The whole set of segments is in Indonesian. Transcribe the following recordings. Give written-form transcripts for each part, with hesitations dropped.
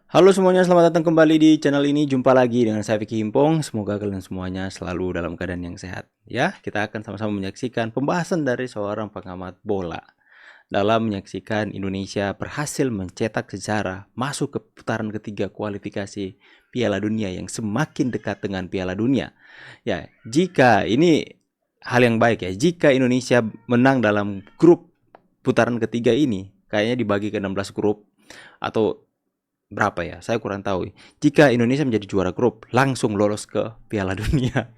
Halo semuanya, selamat datang kembali di channel ini. Jumpa lagi dengan saya Vicky Himpong. Semoga kalian semuanya selalu dalam keadaan yang sehat. Ya, kita akan sama-sama menyaksikan pembahasan dari seorang pengamat bola dalam menyaksikan Indonesia berhasil mencetak sejarah masuk ke putaran ketiga kualifikasi Piala Dunia yang semakin dekat dengan Piala Dunia. Ya, jika ini hal yang baik ya, jika Indonesia menang dalam grup putaran ketiga ini, kayaknya dibagi ke 16 grup atau berapa ya? Saya kurang tahu. Jika Indonesia menjadi juara grup, langsung lolos ke Piala Dunia.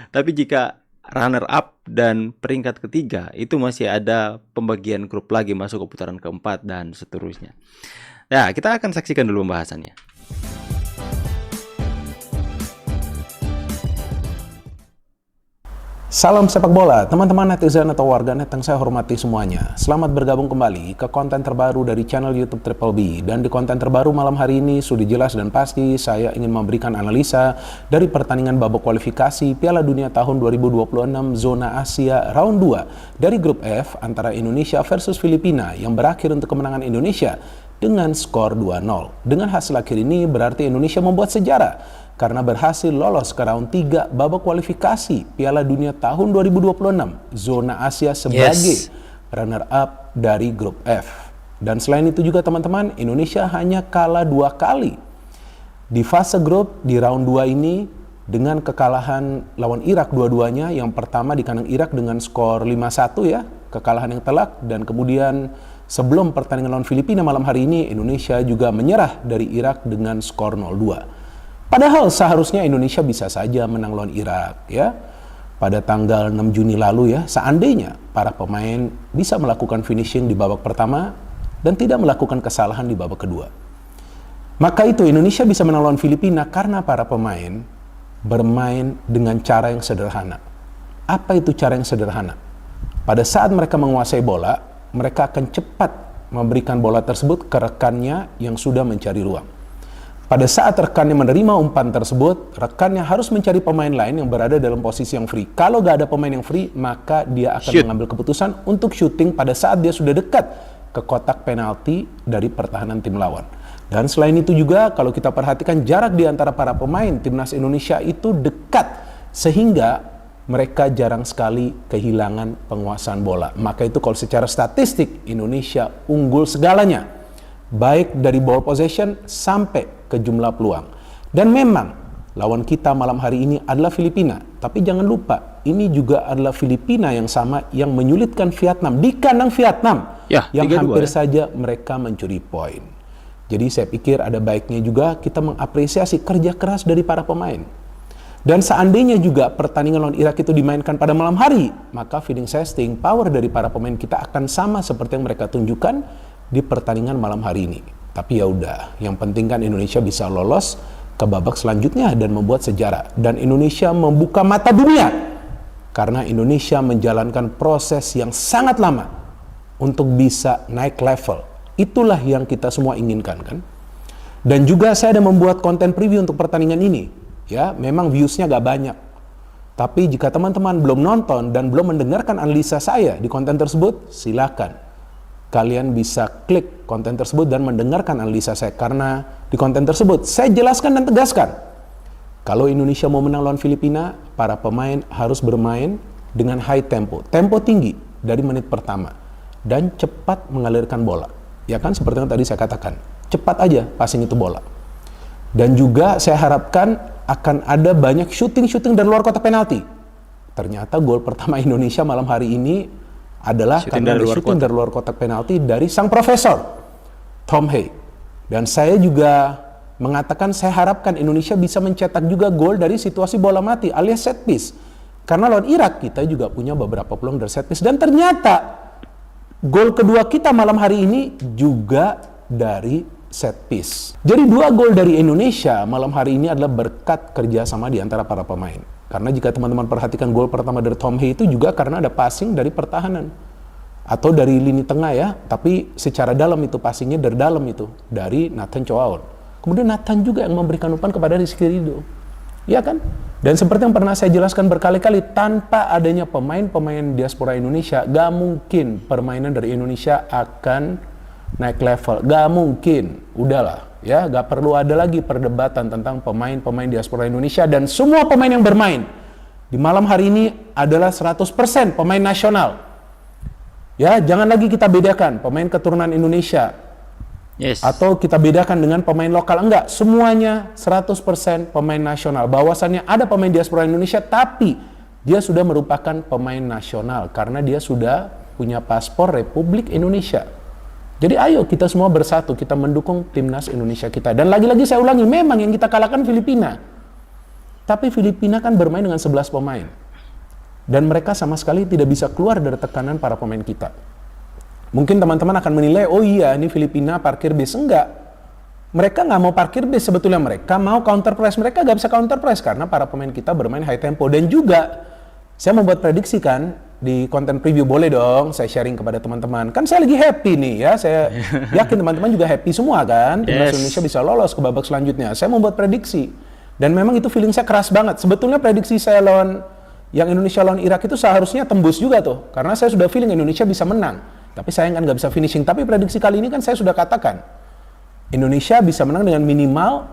Tapi jika runner up dan peringkat ketiga, itu masih ada pembagian grup lagi masuk ke putaran keempat dan seterusnya. Nah, kita akan saksikan dulu pembahasannya. Salam sepak bola, teman-teman netizen atau warganet yang saya hormati semuanya. Selamat bergabung kembali ke konten terbaru dari channel YouTube Triple B. Dan di konten terbaru malam hari ini sudah jelas dan pasti saya ingin memberikan analisa dari pertandingan babak kualifikasi Piala Dunia tahun 2026 zona Asia round 2 dari grup F antara Indonesia versus Filipina yang berakhir untuk kemenangan Indonesia dengan skor 2-0. Dengan hasil akhir ini berarti Indonesia membuat sejarah karena berhasil lolos ke round 3 babak kualifikasi Piala Dunia tahun 2026 zona Asia sebagai runner up dari grup F. Dan selain itu juga teman-teman, Indonesia hanya kalah 2 kali di fase grup di round 2 ini dengan kekalahan lawan Irak dua-duanya. Yang pertama di kandang Irak dengan skor 5-1 ya, kekalahan yang telak, dan kemudian sebelum pertandingan lawan Filipina malam hari ini Indonesia juga menyerah dari Irak dengan skor 0-2. Padahal seharusnya Indonesia bisa saja menang lawan Irak ya pada tanggal 6 Juni lalu ya, seandainya para pemain bisa melakukan finishing di babak pertama dan tidak melakukan kesalahan di babak kedua. Maka itu Indonesia bisa menang lawan Filipina karena para pemain bermain dengan cara yang sederhana. Apa itu cara yang sederhana? Pada saat mereka menguasai bola, mereka akan cepat memberikan bola tersebut ke rekannya yang sudah mencari ruang. Pada saat rekannya menerima umpan tersebut, rekannya harus mencari pemain lain yang berada dalam posisi yang free. Kalau gak ada pemain yang free, maka dia akan mengambil keputusan untuk shooting pada saat dia sudah dekat ke kotak penalti dari pertahanan tim lawan. Dan selain itu juga, kalau kita perhatikan jarak di antara para pemain timnas Indonesia itu dekat, sehingga mereka jarang sekali kehilangan penguasaan bola. Maka itu kalau secara statistik, Indonesia unggul segalanya, baik dari ball possession sampai ke jumlah peluang. Dan memang lawan kita malam hari ini adalah Filipina. Tapi jangan lupa, ini juga adalah Filipina yang sama yang menyulitkan Vietnam di kandang Vietnam Ya, yang 3-2 hampir ya. saja mereka mencuri poin. Jadi saya pikir ada baiknya juga kita mengapresiasi kerja keras dari para pemain. Dan seandainya juga pertandingan lawan Irak itu dimainkan pada malam hari, maka feeling saya staying power dari para pemain kita akan sama seperti yang mereka tunjukkan di pertandingan malam hari ini. Tapi ya udah, yang penting kan Indonesia bisa lolos ke babak selanjutnya dan membuat sejarah. Dan Indonesia membuka mata dunia karena Indonesia menjalankan proses yang sangat lama untuk bisa naik level. Itulah yang kita semua inginkan kan. Dan juga saya ada membuat konten preview untuk pertandingan ini. Ya, memang viewsnya gak banyak. Tapi jika teman-teman belum nonton dan belum mendengarkan analisa saya di konten tersebut, silakan kalian bisa klik konten tersebut dan mendengarkan analisa saya. Karena di konten tersebut saya jelaskan dan tegaskan, kalau Indonesia mau menang lawan Filipina, para pemain harus bermain dengan high tempo, tempo tinggi dari menit pertama, dan cepat mengalirkan bola. Ya kan, seperti yang tadi saya katakan, cepat aja passing itu bola. Dan juga saya harapkan akan ada banyak shooting-shooting dari luar kotak penalti. Ternyata gol pertama Indonesia malam hari ini adalah karena ada shooting dari luar kotak penalti dari sang profesor Tom Hay. Dan saya juga mengatakan saya harapkan Indonesia bisa mencetak juga gol dari situasi bola mati alias set piece. Karena lawan Irak kita juga punya beberapa peluang dari set piece, dan ternyata gol kedua kita malam hari ini juga dari set piece. Jadi 2 gol dari Indonesia malam hari ini adalah berkat kerjasama di antara para pemain. Karena jika teman-teman perhatikan gol pertama dari Tom Hay itu juga karena ada passing dari pertahanan atau dari lini tengah ya, tapi secara dalam itu passingnya dari dalam itu, dari Nathan Choaon. Kemudian Nathan juga yang memberikan umpan kepada Rizky Ridho. Ya kan? Dan seperti yang pernah saya jelaskan berkali-kali, tanpa adanya pemain-pemain diaspora Indonesia, gak mungkin permainan dari Indonesia akan naik level. Gak mungkin. Udahlah. Ya, nggak perlu ada lagi perdebatan tentang pemain-pemain diaspora Indonesia, dan semua pemain yang bermain di malam hari ini adalah 100% pemain nasional. Ya, jangan lagi kita bedakan pemain keturunan Indonesia atau kita bedakan dengan pemain lokal. Enggak, semuanya 100% pemain nasional. Bahwasannya ada pemain diaspora Indonesia, tapi dia sudah merupakan pemain nasional karena dia sudah punya paspor Republik Indonesia. Jadi ayo kita semua bersatu, kita mendukung timnas Indonesia kita. Dan lagi-lagi saya ulangi, memang yang kita kalahkan Filipina. Tapi Filipina kan bermain dengan 11 pemain. Dan mereka sama sekali tidak bisa keluar dari tekanan para pemain kita. Mungkin teman-teman akan menilai, oh iya ini Filipina parkir base. Enggak. Mereka nggak mau parkir base sebetulnya, mereka mau counter press. Mereka nggak bisa counter press karena para pemain kita bermain high tempo. Dan juga saya membuat prediksi kan di konten preview, boleh dong saya sharing kepada teman-teman. Kan saya lagi happy nih ya, saya yakin teman-teman juga happy semua kan. Timnas Indonesia bisa lolos ke babak selanjutnya. Saya membuat prediksi. Dan memang itu feeling saya keras banget. Sebetulnya prediksi saya lawan yang Indonesia lawan Irak itu seharusnya tembus juga tuh. Karena saya sudah feeling Indonesia bisa menang. Tapi sayang kan nggak bisa finishing. Tapi prediksi kali ini kan saya sudah katakan, Indonesia bisa menang dengan minimal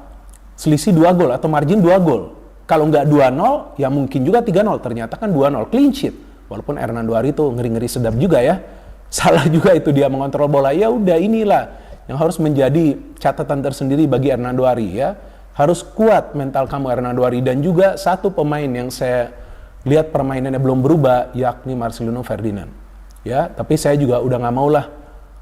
selisih 2 gol atau margin 2 gol. Kalau nggak 2-0, ya mungkin juga 3-0. Ternyata kan 2-0, clean sheet. Walaupun Hernando Ari itu ngeri-ngeri sedap juga ya. Salah juga itu dia mengontrol bola. Ya udah, inilah yang harus menjadi catatan tersendiri bagi Hernando Ari ya. Harus kuat mental kamu Hernando Ari. Dan juga satu pemain yang saya lihat permainannya belum berubah, yakni Marcelino Ferdinand. Ya, tapi saya juga udah nggak mau lah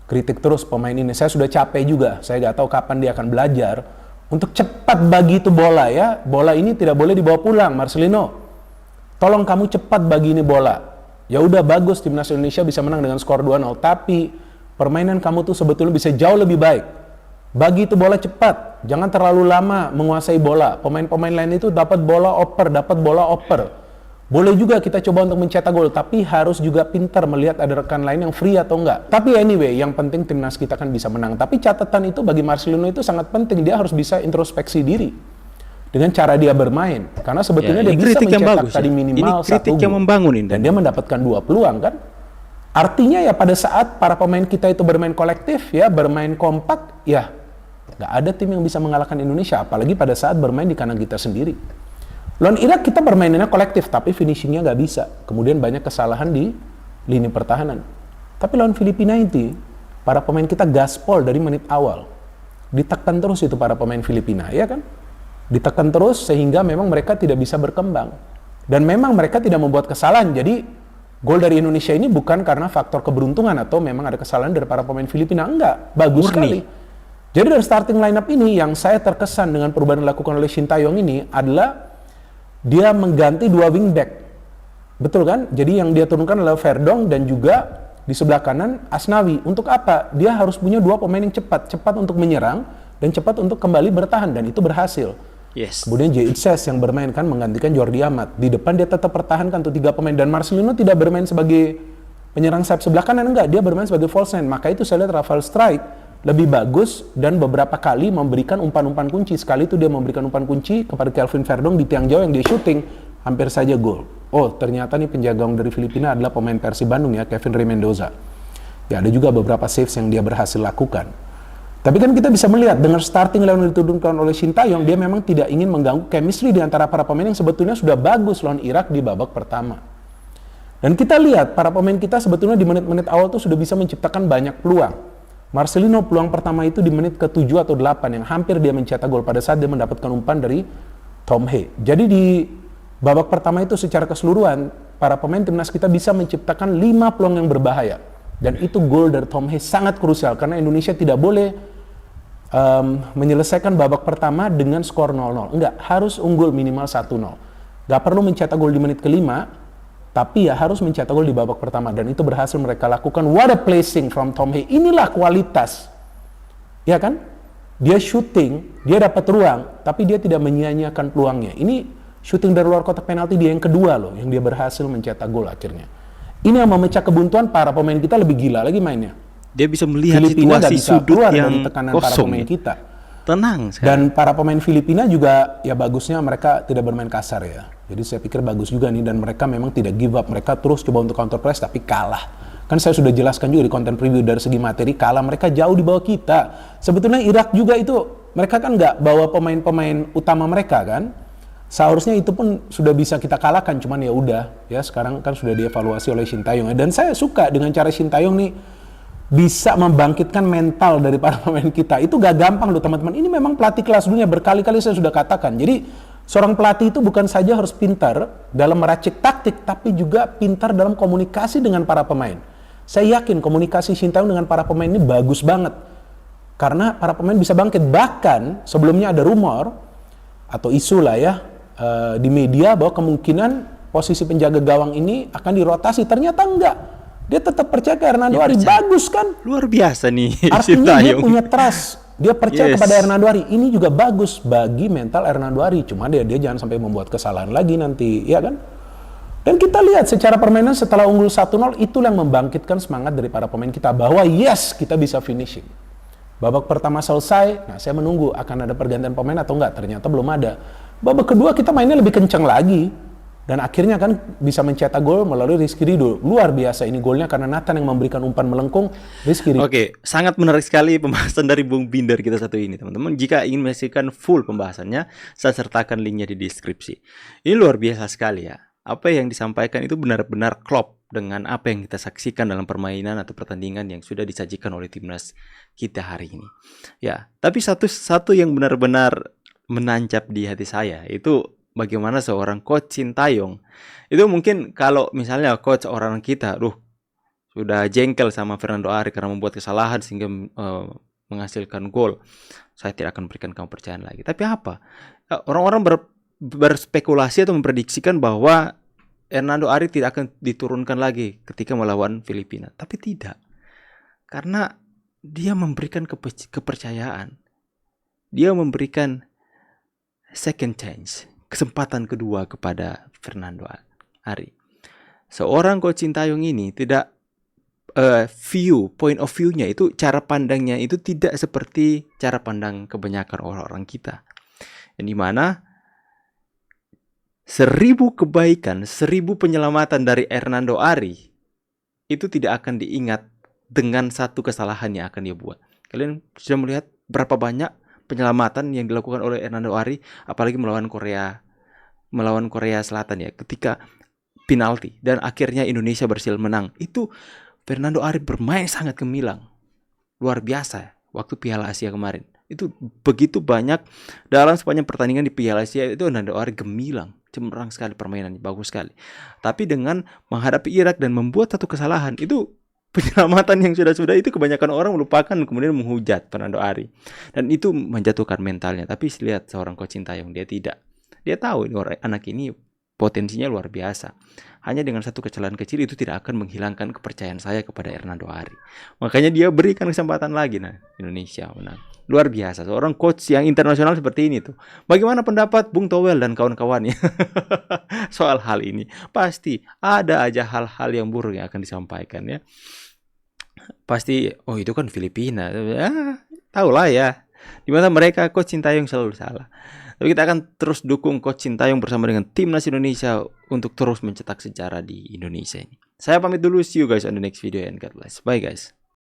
kritik terus pemain ini. Saya sudah capek juga. Saya nggak tahu kapan dia akan belajar untuk cepat bagi itu bola ya. Bola ini tidak boleh dibawa pulang, Marcelino. Tolong kamu cepat bagi ini bola. Ya udah, bagus timnas Indonesia bisa menang dengan skor 2-0, tapi permainan kamu tuh sebetulnya bisa jauh lebih baik. Bagi itu bola cepat. Jangan terlalu lama menguasai bola. Pemain-pemain lain itu dapat bola oper. Boleh juga kita coba untuk mencetak gol, tapi harus juga pintar melihat ada rekan lain yang free atau enggak. Tapi anyway, yang penting timnas kita kan bisa menang. Tapi catatan itu bagi Marcelino itu sangat penting. Dia harus bisa introspeksi diri dengan cara dia bermain. Karena sebetulnya dia bisa mencetak tadi minimal 1 gol. Ini kritik yang membangun ini. Dan dia mendapatkan 2 peluang kan. Artinya ya pada saat para pemain kita itu bermain kolektif ya, bermain kompak, ya nggak ada tim yang bisa mengalahkan Indonesia. Apalagi pada saat bermain di kandang kita sendiri. Lawan Irak kita bermainnya kolektif, tapi finishingnya nggak bisa. Kemudian banyak kesalahan di lini pertahanan. Tapi lawan Filipina itu, para pemain kita gaspol dari menit awal. Ditekan terus itu para pemain Filipina, ya kan? Ditekan terus sehingga memang mereka tidak bisa berkembang. Dan memang mereka tidak membuat kesalahan. Jadi gol dari Indonesia ini bukan karena faktor keberuntungan atau memang ada kesalahan dari para pemain Filipina. Enggak, bagus sekali. Jadi dari starting lineup ini yang saya terkesan dengan perubahan yang dilakukan oleh Sintayong ini adalah dia mengganti 2 wingback. Betul kan? Jadi yang dia turunkan adalah Verdong dan juga di sebelah kanan Asnawi. Untuk apa? Dia harus punya 2 pemain yang cepat. Cepat untuk menyerang dan cepat untuk kembali bertahan. Dan itu berhasil. Yes. Kemudian Jay Itzes yang bermain kan menggantikan Jordi Amat. Di depan dia tetap pertahankan tuh 3 pemain. Dan Marcelino tidak bermain sebagai penyerang sayap sebelah kanan. Enggak. Dia bermain sebagai false nine. Maka itu saya lihat Rafael Strijk lebih bagus dan beberapa kali memberikan umpan-umpan kunci. Sekali itu dia memberikan umpan kunci kepada Kelvin Verdong di tiang jauh yang dia shooting, hampir saja gol. Oh, ternyata nih penjaga gawang dari Filipina adalah pemain Persib Bandung ya, Kevin Rey Mendoza. Ya, ada juga beberapa saves yang dia berhasil lakukan. Tapi kan kita bisa melihat dengan starting lawan yang diturunkan oleh Sintayong, dia memang tidak ingin mengganggu chemistry di antara para pemain yang sebetulnya sudah bagus lawan Irak di babak pertama. Dan kita lihat para pemain kita sebetulnya di menit-menit awal tuh sudah bisa menciptakan banyak peluang. Marcelino peluang pertama itu di menit ke-7 atau 8 yang hampir dia mencetak gol pada saat dia mendapatkan umpan dari Tom Hee. Jadi di babak pertama itu secara keseluruhan para pemain timnas kita bisa menciptakan 5 peluang yang berbahaya. Dan itu gol dari Tom Hee sangat krusial karena Indonesia tidak boleh menyelesaikan babak pertama dengan skor 0-0. Enggak, harus unggul minimal 1-0. Gak perlu mencetak gol di menit ke-5, tapi ya harus mencetak gol di babak pertama. Dan itu berhasil mereka lakukan. What a placing from Tom Hee. Inilah kualitas. Ya kan? Dia shooting, dia dapat ruang, tapi dia tidak menyia-nyiakan peluangnya. Ini shooting dari luar kotak penalti dia yang kedua loh, yang dia berhasil mencetak gol akhirnya. Ini yang memecah kebuntuan para pemain kita lebih gila lagi mainnya. Dia bisa melihat Filipina situasi sudut yang dari tekanan para kosong. pemain kita. Tenang sekali. Dan para pemain Filipina juga ya bagusnya mereka tidak bermain kasar ya. Jadi saya pikir bagus juga nih dan mereka memang tidak give up. Mereka terus coba untuk counter press tapi kalah. Kan saya sudah jelaskan juga di konten preview dari segi materi kalah, mereka jauh di bawah kita. Sebetulnya Irak juga itu mereka kan nggak bawa pemain-pemain utama mereka kan. Seharusnya itu pun sudah bisa kita kalahkan, cuman ya udah ya sekarang kan sudah dievaluasi oleh Shin Tae-yong. Dan saya suka dengan cara Shin Tae-yong nih bisa membangkitkan mental dari para pemain kita. Itu gak gampang loh teman-teman. Ini memang pelatih kelas dunia, berkali-kali saya sudah katakan. Jadi seorang pelatih itu bukan saja harus pintar dalam meracik taktik, tapi juga pintar dalam komunikasi dengan para pemain. Saya yakin komunikasi Shin Tae-yong dengan para pemain ini bagus banget. Karena para pemain bisa bangkit. Bahkan sebelumnya ada rumor atau isu lah ya di media bahwa kemungkinan posisi penjaga gawang ini akan dirotasi. Ternyata enggak. Dia tetap percaya ke Hernando Ari. Bagus kan? Luar biasa nih. Artinya dia punya trust. Dia percaya kepada Hernando Ari. Ini juga bagus bagi mental Hernando Ari. Cuma dia jangan sampai membuat kesalahan lagi nanti, ya kan? Dan kita lihat secara permainan setelah unggul 1-0, itulah yang membangkitkan semangat dari para pemain kita bahwa yes, kita bisa finishing. Babak pertama selesai, nah saya menunggu akan ada pergantian pemain atau enggak. Ternyata belum ada. Babak kedua kita mainnya lebih kencang lagi. Dan akhirnya kan bisa mencetak gol melalui Rizky Ridho. Luar biasa ini golnya karena Nathan yang memberikan umpan melengkung Rizky Ridho. Oke, sangat menarik sekali pembahasan dari Bung Binder kita satu ini, teman-teman. Jika ingin menyaksikan full pembahasannya, saya sertakan linknya di deskripsi. Ini luar biasa sekali ya. Apa yang disampaikan itu benar-benar klop dengan apa yang kita saksikan dalam permainan atau pertandingan yang sudah disajikan oleh timnas kita hari ini. Ya, tapi satu yang benar-benar menancap di hati saya itu bagaimana seorang coach Shin Tae-yong itu mungkin kalau misalnya coach orang kita, sudah jengkel sama Fernando Ari karena membuat kesalahan sehingga menghasilkan gol, saya tidak akan berikan kamu percayaan lagi. Tapi apa? Orang-orang berspekulasi atau memprediksikan bahwa Hernando Ari tidak akan diturunkan lagi ketika melawan Filipina. Tapi tidak. Karena dia memberikan kepercayaan. Dia memberikan second chance, kesempatan kedua kepada Fernando Ari. Seorang coach Shin Tae-yong ini tidak point of view-nya itu, cara pandangnya itu tidak seperti cara pandang kebanyakan orang-orang kita. Yang dimana 1000 kebaikan, 1000 penyelamatan dari Hernando Ari itu tidak akan diingat dengan satu kesalahan yang akan dia buat. Kalian sudah melihat berapa banyak penyelamatan yang dilakukan oleh Hernando Ari, apalagi melawan Korea Selatan ya, ketika penalti dan akhirnya Indonesia berhasil menang. Itu Fernando Ari bermain sangat gemilang, luar biasa waktu Piala Asia kemarin. Itu begitu banyak dalam sepanjang pertandingan di Piala Asia itu Fernando Ari gemilang, cemerlang sekali permainannya, bagus sekali. Tapi dengan menghadapi Irak dan membuat satu kesalahan, itu penyelamatan yang sudah itu kebanyakan orang melupakan, kemudian menghujat Fernando Ari. Dan itu menjatuhkan mentalnya. Tapi lihat seorang coach Shin Tae-yong, dia tidak. Dia tahu ini anak ini potensinya luar biasa. Hanya dengan satu kesalahan kecil itu tidak akan menghilangkan kepercayaan saya kepada Hernando Ari. Makanya dia berikan kesempatan lagi, nah Indonesia menang. Luar biasa, seorang coach yang internasional seperti ini tuh. Bagaimana pendapat Bung Towel dan kawan-kawannya soal hal ini? Pasti ada aja hal-hal yang buruk yang akan disampaikan ya. Pasti, itu kan Filipina. Tahulah ya. Dimana mereka coach Shin Tae-yong selalu salah. Tapi kita akan terus dukung coach Shin Tae-yong bersama dengan timnas Indonesia untuk terus mencetak sejarah di Indonesia ini. Saya pamit dulu, see you guys on the next video and God bless. Bye guys.